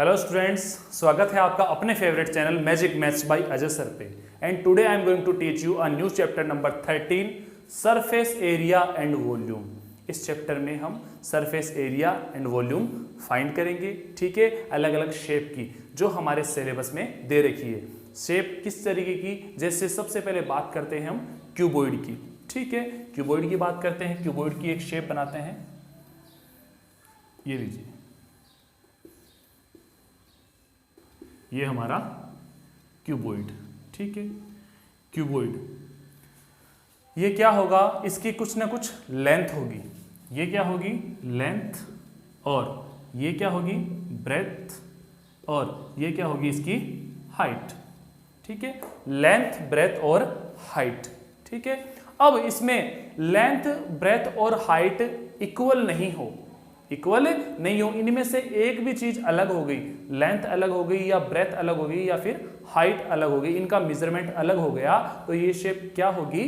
Hello students, स्वागत है आपका अपने favourite channel magic maths by Ajay sir पे। And today I am going to teach you a new chapter number 13 surface area and volume. इस chapter में हम surface area and volume find करेंगे। ठीक है, अलग अलग शेप की जो हमारे सिलेबस में दे रखी है। शेप किस तरीके की, जैसे सबसे पहले बात करते हैं हम क्यूबॉइड की। ठीक है, क्यूबॉइड की बात करते हैं। क्यूबॉइड की एक शेप बनाते हैं, ये लीजिए, ये हमारा क्यूबॉइड। ठीक है, क्यूबॉइड ये क्या होगा, इसकी कुछ ना कुछ लेंथ होगी। ये क्या होगी, लेंथ, और ये क्या होगी, ब्रेथ, और ये क्या होगी, इसकी हाइट। ठीक है, लेंथ, ब्रेथ और हाइट। ठीक है, अब इसमें लेंथ, ब्रेथ और हाइट इक्वल नहीं हो, इनमें से एक भी चीज अलग हो गई, लेंथ अलग हो गई या ब्रेथ अलग हो गई या फिर हाइट अलग हो गई, इनका मेजरमेंट अलग हो गया, तो ये शेप क्या होगी,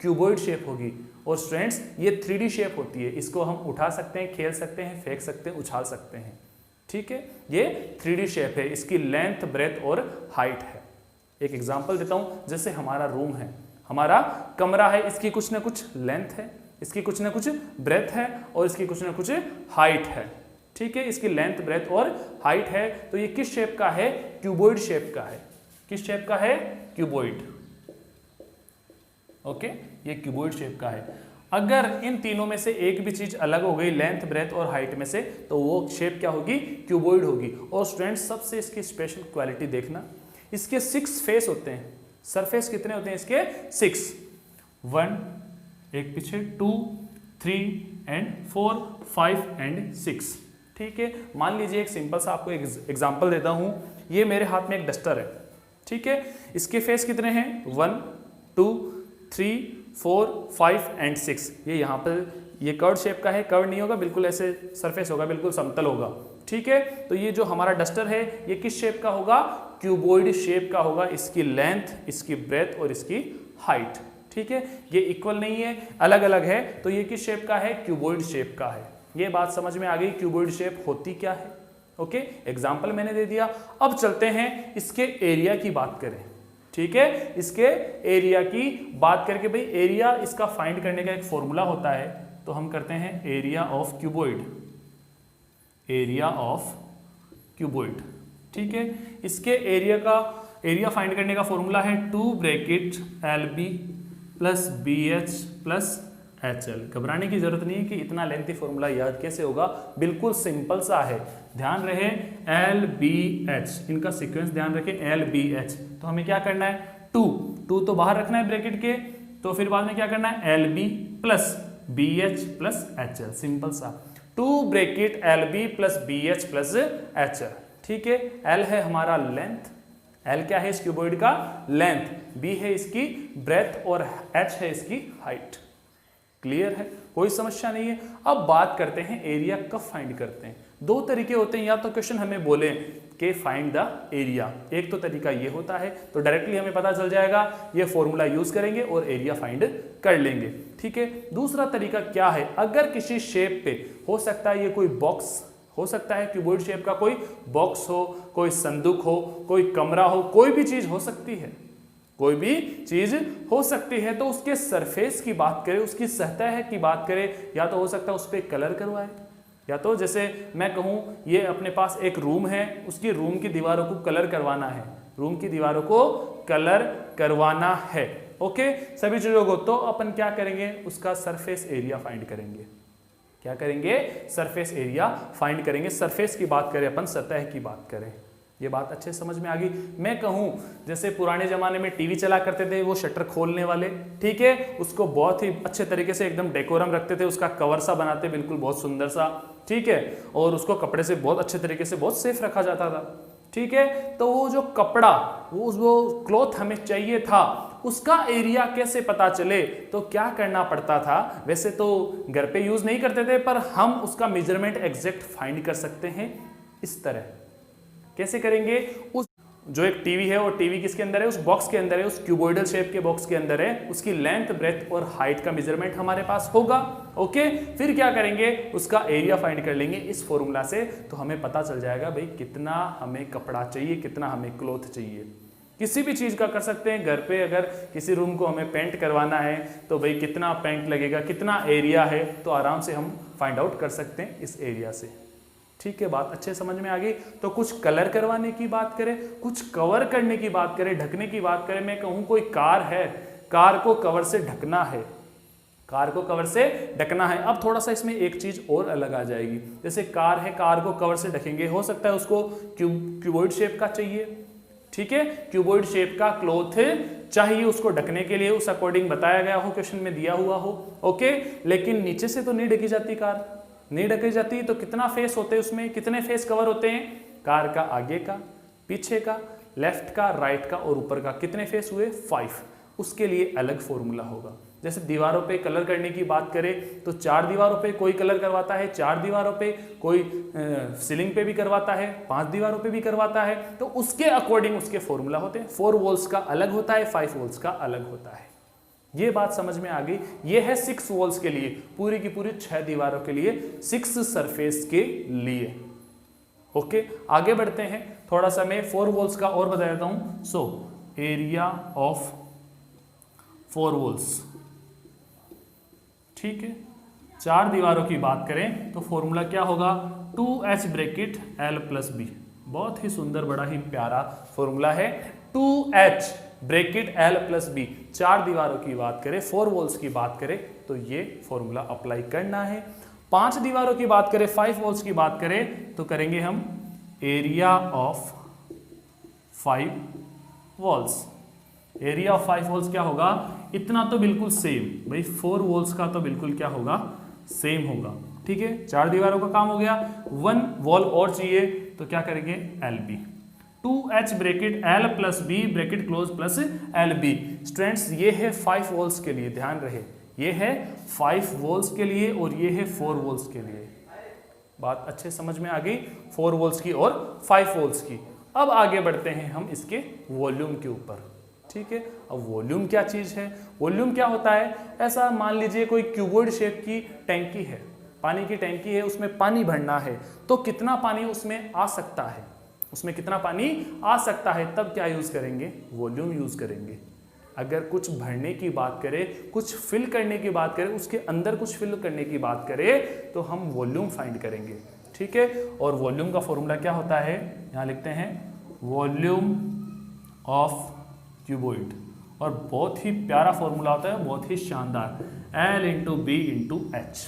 क्यूबॉइड शेप होगी। और स्टूडेंट्स, ये 3D शेप होती है। इसको हम उठा सकते हैं, खेल सकते हैं, फेंक सकते हैं, उछाल सकते हैं। ठीक है, ये 3D शेप है, इसकी लेंथ, ब्रेथ और हाइट है। एक एग्जांपल देता हूं, जैसे हमारा रूम है, हमारा कमरा है, इसकी कुछ ना कुछ लेंथ है, इसकी कुछ ना कुछ ब्रेथ है और इसकी कुछ ना कुछ हाइट है। ठीक है, इसकी लेंथ, ब्रेथ और हाइट है। तो ये किस शेप का है, क्यूबॉइड शेप का है। किस शेप का है, क्यूबॉइड। ओके, ये क्यूबॉइड शेप का है। अगर इन तीनों में से एक भी चीज अलग हो गई, लेंथ, ब्रेथ और हाइट में से, तो वो शेप क्या होगी, क्यूबॉइड होगी। और स्टूडेंट्स, सबसे इसकी स्पेशल क्वालिटी देखना, इसके 6 फेस होते हैं। सरफेस कितने होते हैं इसके, 6। 1, एक पीछे, 2, 3 एंड 4, 5 एंड 6। ठीक है, मान लीजिए एक सिंपल सा आपको एग्जांपल देता हूं। ये मेरे हाथ में एक डस्टर है। ठीक है, इसके फेस कितने हैं, 1, 2, 3, 4, 5 एंड 6। ये यहाँ पर ये कर्व शेप का है, कर्व नहीं होगा, बिल्कुल ऐसे सरफेस होगा, बिल्कुल समतल होगा। ठीक है, तो ये जो हमारा डस्टर है, ये किस शेप का होगा, क्यूबॉइड शेप का होगा। इसकी लेंथ, इसकी ब्रेथ और इसकी हाइट। ठीक है, ये इक्वल नहीं है, अलग अलग है, तो ये किस शेप का है, क्यूबॉइड शेप का है। ये बात समझ में आ गई, क्यूबॉइड शेप होती क्या है। ओके, एग्जांपल मैंने दे दिया। अब चलते हैं इसके एरिया की बात करें। ठीक है, इसके एरिया की बात करके, भाई एरिया इसका फाइंड करने का एक फॉर्मूला होता है, तो हम करते हैं area of cuboid, area of cuboid. ठीक है, इसके एरिया फाइंड करने का फॉर्मूला है 2 bracket LB plus BH plus HL। घबराने की जरूरत नहीं है कि इतना लेंथी फॉर्मूला याद कैसे होगा, बिल्कुल सिंपल सा है। ध्यान रहे LBH, इनका सीक्वेंस ध्यान रखें, LBH। तो हमें क्या करना है, 2 तो बाहर रखना है ब्रैकेट के, तो फिर बाद में क्या करना है, LB plus BH plus HL। Simple सा, 2 bracket LB plus BH plus HL। ठीक है, L है हमारा लेंथ, L क्या है इस क्यूबॉइड का, लेंथ, B है इसकी ब्रेथ और H है इसकी हाइट। क्लियर है, कोई समस्या नहीं है। अब बात करते हैं एरिया कब फाइंड करते हैं। 2 तरीके होते हैं, या तो क्वेश्चन हमें बोले कि फाइंड द एरिया, एक तो तरीका ये होता है, तो डायरेक्टली हमें पता चल जाएगा, ये फॉर्मूला यूज करेंगे और एरिया फाइंड कर लेंगे। ठीक है, दूसरा तरीका क्या है, अगर किसी शेप पे, हो सकता है ये कोई बॉक्स हो सकता है, क्यूबॉइड शेप का कोई बॉक्स हो, कोई संदूक हो, कोई कमरा हो, कोई भी चीज हो सकती है, कोई भी चीज हो सकती है। तो उसके सरफेस की बात करें, उसकी सतह की बात करें, या तो हो सकता है उस पर कलर करवाए, या तो जैसे मैं कहूं ये अपने पास एक रूम है, उसकी रूम की दीवारों को कलर करवाना है, रूम की दीवारों को कलर करवाना है। ओके, सभी चीजों को, तो अपन क्या करेंगे, उसका सरफेस एरिया फाइंड करेंगे। क्या करेंगे, सरफेस एरिया फाइंड करेंगे। सरफेस की बात करें अपन, सतह की बात करें, ये बात अच्छे समझ में आ गई। मैं कहूं जैसे पुराने जमाने में टीवी चला करते थे, वो शटर खोलने वाले, ठीक है, उसको बहुत ही अच्छे तरीके से एकदम डेकोरम रखते थे, उसका कवर सा बनाते, बिल्कुल बहुत सुंदर सा, ठीक है, और उसको कपड़े से बहुत अच्छे तरीके से बहुत सेफ रखा जाता था। ठीक है, तो वो जो कपड़ा, वो क्लॉथ हमें चाहिए था, उसका एरिया कैसे पता चले, तो क्या करना पड़ता था। वैसे तो घर पे यूज नहीं करते थे, पर हम उसका मेजरमेंट एग्जैक्ट फाइंड कर सकते हैं इस तरह। कैसे करेंगे, जो एक टीवी है, और टीवी किसके अंदर है, उस बॉक्स के अंदर है, उस क्यूबॉइडल शेप के बॉक्स के अंदर है, उसकी लेंथ, ब्रेथ और हाइट का मेजरमेंट हमारे पास होगा। ओके, फिर क्या करेंगे, उसका एरिया फाइंड कर लेंगे इस फॉर्मूला से, तो हमें पता चल जाएगा भाई कितना हमें कपड़ा चाहिए, कितना हमें क्लॉथ चाहिए। किसी भी चीज़ का कर सकते हैं, घर पे अगर किसी रूम को हमें पेंट करवाना है तो भाई कितना पेंट लगेगा, कितना एरिया है, तो आराम से हम फाइंड आउट कर सकते हैं इस एरिया से। ठीक है, बात अच्छे समझ में आ गई। तो कुछ कलर करवाने की बात करें, कुछ कवर करने की बात करें, ढकने की बात करें, मैं कहूँ कोई कार है, कार को कवर से ढकना है, कार को कवर से ढकना है। अब थोड़ा सा इसमें एक चीज और अलग आ जाएगी, जैसे कार है, कार को कवर से ढकेंगे, हो सकता है उसको क्यूबॉइड शेप का चाहिए, ठीक है, क्यूबॉइड शेप का क्लॉथ चाहिए उसको ढकने के लिए, उस अकॉर्डिंग बताया गया हो, क्वेश्चन में दिया हुआ हो। ओके, लेकिन नीचे से तो नहीं ढकी जाती कार, नहीं ढकी जाती, तो कितना फेस होते हैं उसमें, कितने फेस कवर होते हैं, कार का आगे का, पीछे का, लेफ्ट का, राइट का और ऊपर का, कितने फेस हुए, 5। उसके लिए अलग फॉर्मूला होगा। जैसे दीवारों पे कलर करने की बात करें तो 4 दीवारों पे कोई कलर करवाता है, 4 दीवारों पे कोई सीलिंग पे भी करवाता है, 5 दीवारों पे भी करवाता है, तो उसके अकॉर्डिंग उसके फॉर्मूला होते हैं। 4 वॉल्स का अलग होता है, 5 वॉल्स का अलग होता है। ये बात समझ में आ गई। ये है 6 वॉल्स के लिए, पूरी की पूरी 6 दीवारों के लिए, 6 सरफेस के लिए। ओके, आगे बढ़ते हैं, थोड़ा सा मैं 4 वॉल्स का और बता देता हूं। सो एरिया ऑफ 4 वॉल्स, ठीक है, 4 दीवारों की बात करें तो फॉर्मूला क्या होगा, 2h bracket l plus B. बहुत ही सुंदर, बड़ा ही प्यारा फॉर्मूला है, 2h bracket l plus B. 4 दीवारों की बात करें, 4 वॉल्स की बात करें तो ये फॉर्मूला अप्लाई करना है। 5 दीवारों की बात करें, 5 वॉल्स की बात करें तो करेंगे हम area of 5 walls. Area of 5 walls क्या होगा, इतना तो बिल्कुल सेम भाई, 4 वॉल्स का तो बिल्कुल क्या होगा, सेम होगा। ठीक है, 4 दीवारों का काम हो गया, 1 वॉल और चाहिए तो क्या करेंगे, L B, 2h bracket l plus B bracket close plus L B. Students ये है 5 वॉल्स के लिए, ध्यान रहे, ये है 5 वॉल्स के लिए और ये है 4 वॉल्स के लिए। बात अच्छे समझ में आ गई, 4 वॉल्स की और 5 वॉल्स की। अब आगे बढ़ते हैं हम इसके वॉल्यूम के ऊपर। ठीक है, अब वॉल्यूम क्या चीज है, वॉल्यूम क्या होता है, ऐसा मान लीजिए कोई क्यूबॉइड शेप की टैंकी है, पानी की टैंकी है, उसमें पानी भरना है, तो कितना पानी उसमें आ सकता है, उसमें कितना पानी आ सकता है, तब क्या यूज करेंगे, वॉल्यूम यूज करेंगे। अगर कुछ भरने की बात करें, कुछ फिल करने की बात करें, उसके अंदर कुछ फिल करने की बात करें तो हम वॉल्यूम फाइंड करेंगे। ठीक है, और वॉल्यूम का फॉर्मूला क्या होता है, यहां लिखते हैं वॉल्यूम ऑफ क्यूबॉइड, और बहुत ही प्यारा फॉर्मूला होता है, बहुत ही शानदार, L into B into H.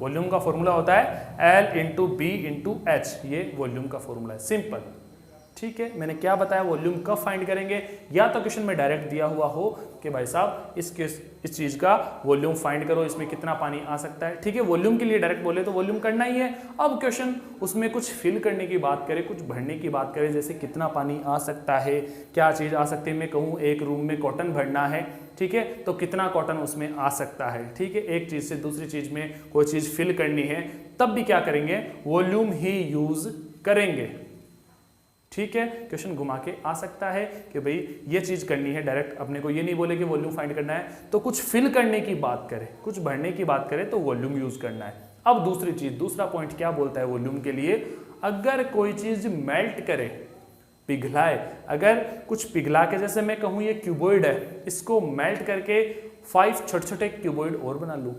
Volume का फॉर्मूला होता है L into B into H, ये वॉल्यूम का फॉर्मूला है, सिंपल। ठीक है, मैंने क्या बताया, वॉल्यूम कब फाइंड करेंगे, या तो क्वेश्चन में डायरेक्ट दिया हुआ हो कि भाई साहब इस चीज का वॉल्यूम फाइंड करो, इसमें कितना पानी आ सकता है। ठीक है, वॉल्यूम के लिए डायरेक्ट बोले तो वॉल्यूम करना ही है। अब क्वेश्चन उसमें कुछ फिल करने की बात करें, कुछ भरने की बात करें, जैसे कितना पानी आ सकता है, क्या चीज आ सकती है, मैं कहूँ एक रूम में कॉटन भरना है, ठीक है, तो कितना कॉटन उसमें आ सकता है। ठीक है, एक चीज से दूसरी चीज में कोई चीज फिल करनी है, तब भी क्या करेंगे, वॉल्यूम ही यूज करेंगे। ठीक है, क्वेश्चन घुमा के आ सकता है कि भाई ये चीज करनी है, डायरेक्ट अपने को ये नहीं बोले कि वॉल्यूम फाइंड करना है, तो कुछ फिल करने की बात करें, कुछ भरने की बात करें तो वॉल्यूम यूज करना है। अब दूसरी चीज, दूसरा पॉइंट क्या बोलता है वॉल्यूम के लिए, अगर कोई चीज मेल्ट करे, पिघलाए, अगर कुछ पिघला के, जैसे मैं कहूँ ये क्यूबॉइड है, इसको मेल्ट करके 5 छोटे छोटे क्यूबॉइड और बना लूँ,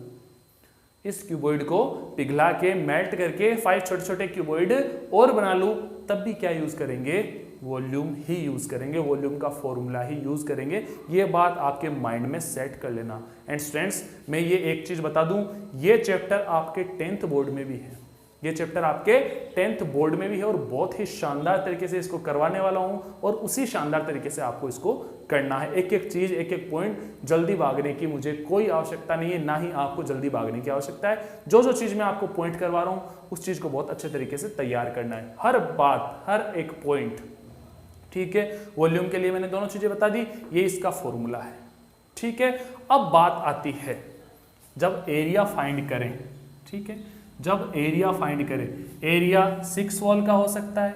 इस क्यूबॉइड को पिघला के मेल्ट करके 5 छोटे छोटे क्यूबॉइड और बना लूं, तब भी क्या यूज करेंगे, वॉल्यूम ही यूज करेंगे, वॉल्यूम का फॉर्मूला ही यूज करेंगे। ये बात आपके माइंड में सेट कर लेना। एंड स्टूडेंट्स, मैं ये एक चीज बता दूं, ये चैप्टर आपके 10th बोर्ड में भी है, ये चैप्टर आपके 10th बोर्ड में भी है, और बहुत ही शानदार तरीके से इसको करवाने वाला हूं, और उसी शानदार तरीके से आपको इसको करना है। एक एक चीज, एक एक पॉइंट, जल्दी भागने की मुझे कोई आवश्यकता नहीं है, ना ही आपको जल्दी भागने की आवश्यकता है। जो जो चीज मैं आपको पॉइंट करवा रहा हूं, उस चीज को बहुत अच्छे तरीके से तैयार करना है, हर बात, हर एक पॉइंट। ठीक है, वॉल्यूम के लिए मैंने दोनों चीजें बता दी, ये इसका फॉर्मूला है। ठीक है, अब बात आती है जब एरिया फाइंड करें। ठीक है, जब एरिया फाइंड करें, एरिया 6 वॉल का हो सकता है,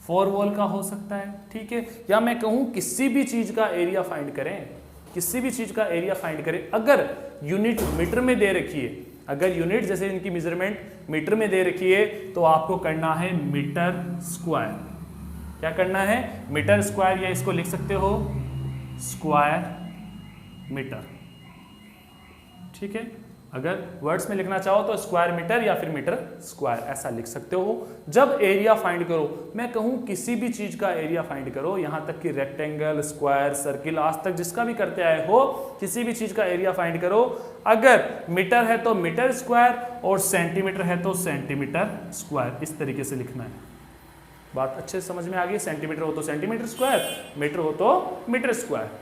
4 वॉल का हो सकता है, ठीक है, या मैं कहूं किसी भी चीज का एरिया फाइंड करें, किसी भी चीज का एरिया फाइंड करें। अगर यूनिट मीटर में दे रखी है, अगर यूनिट जैसे इनकी मेजरमेंट मीटर में दे रखी है, तो आपको करना है मीटर स्क्वायर। क्या करना है? मीटर स्क्वायर, या इसको लिख सकते हो स्क्वायर मीटर, ठीक है। अगर वर्ड्स में लिखना चाहो तो स्क्वायर मीटर या फिर मीटर स्क्वायर ऐसा लिख सकते हो। जब एरिया फाइंड करो, मैं कहूं किसी भी चीज का एरिया फाइंड करो, यहां तक कि रेक्टेंगल, स्क्वायर, सर्किल, आज तक जिसका भी करते आए हो, किसी भी चीज का एरिया फाइंड करो। अगर मीटर है तो मीटर स्क्वायर और सेंटीमीटर है तो सेंटीमीटर स्क्वायर, इस तरीके से लिखना है। बात अच्छे से समझ में आ गई? सेंटीमीटर हो तो सेंटीमीटर स्क्वायर, मीटर हो तो मीटर स्क्वायर।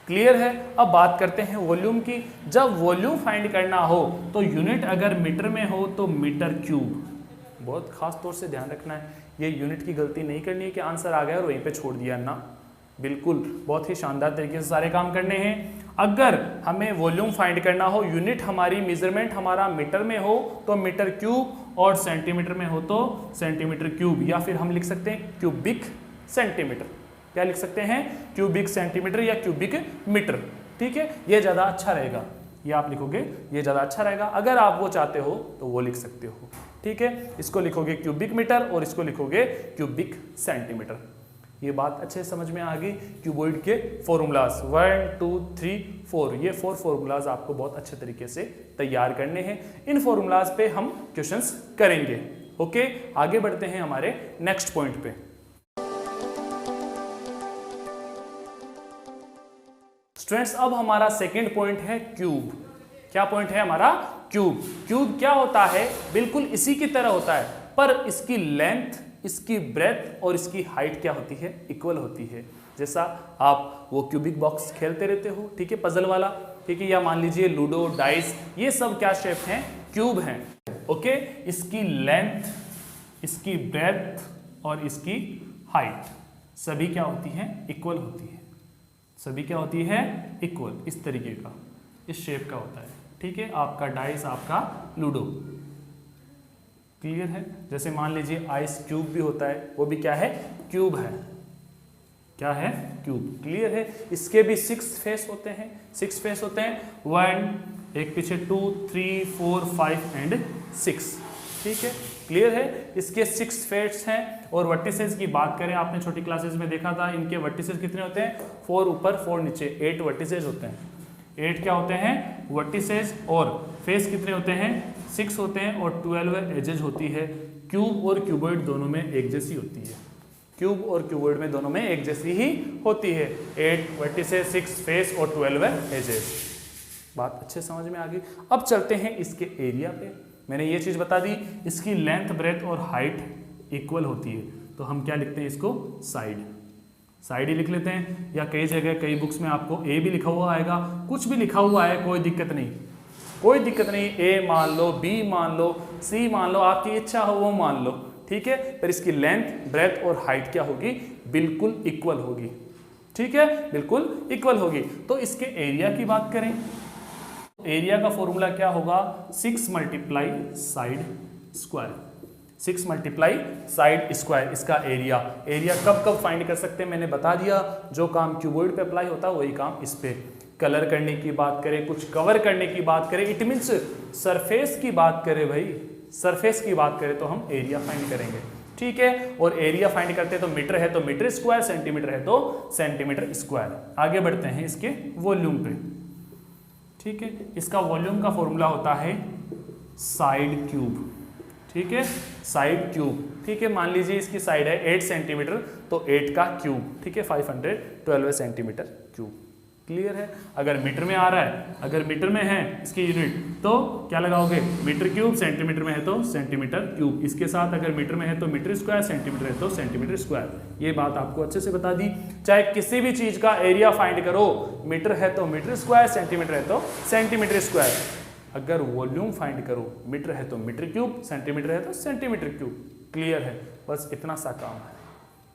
क्लियर है? अब बात करते हैं वॉल्यूम की। जब वॉल्यूम फाइंड करना हो तो यूनिट अगर मीटर में हो तो मीटर क्यूब। बहुत खास तौर से ध्यान रखना है, ये यूनिट की गलती नहीं करनी है कि आंसर आ गया और वहीं पे छोड़ दिया ना, बिल्कुल बहुत ही शानदार तरीके से सारे काम करने हैं। अगर हमें वॉल्यूम फाइंड करना हो, यूनिट हमारी मेजरमेंट हमारा मीटर में हो तो मीटर क्यूब, और सेंटीमीटर में हो तो सेंटीमीटर क्यूब, या फिर हम लिख सकते हैं क्यूबिक सेंटीमीटर। क्या लिख सकते हैं? क्यूबिक सेंटीमीटर या क्यूबिक मीटर, ठीक है, ये ज़्यादा अच्छा रहेगा। ये आप लिखोगे, ये ज़्यादा अच्छा रहेगा। अगर आप वो चाहते हो तो वो लिख सकते हो, ठीक है। इसको लिखोगे क्यूबिक मीटर और इसको लिखोगे क्यूबिक सेंटीमीटर। ये बात अच्छे से समझ में आ गई। क्यूबॉइड के फॉर्मूलाज 1 2 3 4, ये 4 फॉर्मूलाज आपको बहुत अच्छे तरीके से तैयार करने हैं। इन फॉर्मूलाज पे हम क्वेश्चंस करेंगे। ओके, आगे बढ़ते हैं हमारे नेक्स्ट पॉइंट पे। स्टूडेंट्स, अब हमारा सेकंड पॉइंट है क्यूब। क्या पॉइंट है हमारा? क्यूब। क्यूब क्या होता है? बिल्कुल इसी की तरह होता है, पर इसकी लेंथ, इसकी ब्रेथ और इसकी हाइट क्या होती है? इक्वल होती है। जैसा आप वो क्यूबिक बॉक्स खेलते रहते हो, ठीक है, पजल वाला, ठीक है, या मान लीजिए लूडो, डाइस, ये सब क्या शेप हैं? क्यूब हैं। ओके, इसकी लेंथ, इसकी ब्रेथ और इसकी हाइट सभी क्या होती हैं? इक्वल होती है। सभी क्या होती है? इक्वल। इस तरीके का, इस शेप का होता है, ठीक है, आपका डाइस, आपका लूडो। क्लियर है? जैसे मान लीजिए आइस क्यूब भी होता है, वो भी क्या है? क्यूब है। क्या है? क्यूब। क्लियर है? इसके भी 6 फेस होते हैं, 6 फेस होते हैं, 1, एक पीछे 2 3 4 5 एंड 6, ठीक है। क्लियर है? इसके 6 फेस हैं। और वर्टिसेस की बात करें, आपने छोटी क्लासेस में देखा था, इनके वर्टिसेस कितने होते हैं? 4 ऊपर 4 नीचे, 8 वर्टिसेस होते हैं। 8 क्या होते हैं? वर्टिसेस। और फेस कितने होते हैं? 6 होते हैं, और 12 एजेस होती है। क्यूब और क्यूबॉइड दोनों में एक जैसी होती है। क्यूब और क्यूबॉइड में दोनों में एक जैसी ही होती है। 8 वर्टिसेस, 6 फेस और 12 एजेस। बात अच्छे समझ में आ गई। अब चलते हैं इसके एरिया पे। मैंने ये चीज़ बता दी, इसकी लेंथ, ब्रेथ और हाइट इक्वल होती है, तो हम क्या लिखते हैं इसको? साइड। साइड ही लिख लेते हैं, या कई जगह, कई बुक्स में आपको ए भी लिखा हुआ आएगा, कुछ भी लिखा हुआ है, कोई दिक्कत नहीं, कोई दिक्कत नहीं। ए मान लो, बी मान लो, सी मान लो, आपकी इच्छा हो वो मान लो, ठीक है। पर इसकी लेंथ, ब्रेथ और हाइट क्या होगी? बिल्कुल इक्वल होगी, ठीक है, बिल्कुल इक्वल होगी। तो इसके एरिया की बात करें, एरिया का फॉर्मूला क्या होगा? 6 multiply side square. 6 multiply side square इसका एरिया। एरिया कब कब फाइंड कर सकते हैं मैंने बता दिया। जो काम क्यूबॉइड पे अप्लाई होता है वही काम इस पे। कलर करने की बात करें, कुछ कवर करने की बात करें, इट मीन्स सरफेस की बात करें, भाई सरफेस की बात करें तो हम एरिया फाइंड करेंगे, ठीक है। और एरिया फाइंड करते हैं तो मीटर है तो मीटर स्क्वायर, सेंटीमीटर है तो सेंटीमीटर स्क्वायर। आगे बढ़ते हैं इसके वॉल्यूम पे, ठीक है। इसका वॉल्यूम का फॉर्मूला होता है साइड क्यूब, ठीक है, साइड क्यूब, ठीक है। मान लीजिए इसकी साइड है 8 सेंटीमीटर, तो 8 का क्यूब, ठीक है, 512 सेंटीमीटर क्यूब। क्लियर है? अगर मीटर में आ रहा है, अगर मीटर में है इसकी यूनिट, तो क्या लगाओगे? Metre cube. सेंटीमीटर में है तो सेंटीमीटर क्यूब। इसके साथ अगर मीटर में है तो मीटर स्क्वायर, सेंटीमीटर है तो सेंटीमीटर स्क्वायर। ये बात आपको अच्छे से बता दी। चाहे किसी भी चीज का एरिया फाइंड करो, मीटर है तो मीटर स्क्वायर, सेंटीमीटर है तो सेंटीमीटर स्क्वायर। अगर वॉल्यूम फाइंड करो, मीटर है तो मीटर क्यूब, सेंटीमीटर है तो सेंटीमीटर क्यूब। क्लियर है? बस इतना सा काम है,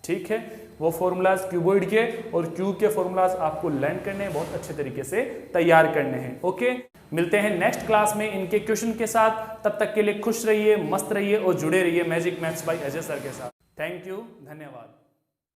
ठीक है। वो फॉर्मूलाज क्यूबॉइड के और क्यूब के फॉर्मूलाज आपको लर्न करने हैं, बहुत अच्छे तरीके से तैयार करने हैं। ओके, मिलते हैं नेक्स्ट क्लास में इनके क्वेश्चन के साथ। तब तक के लिए खुश रहिए, मस्त रहिए और जुड़े रहिए magic maths by Ajay sir के साथ। थैंक यू, धन्यवाद।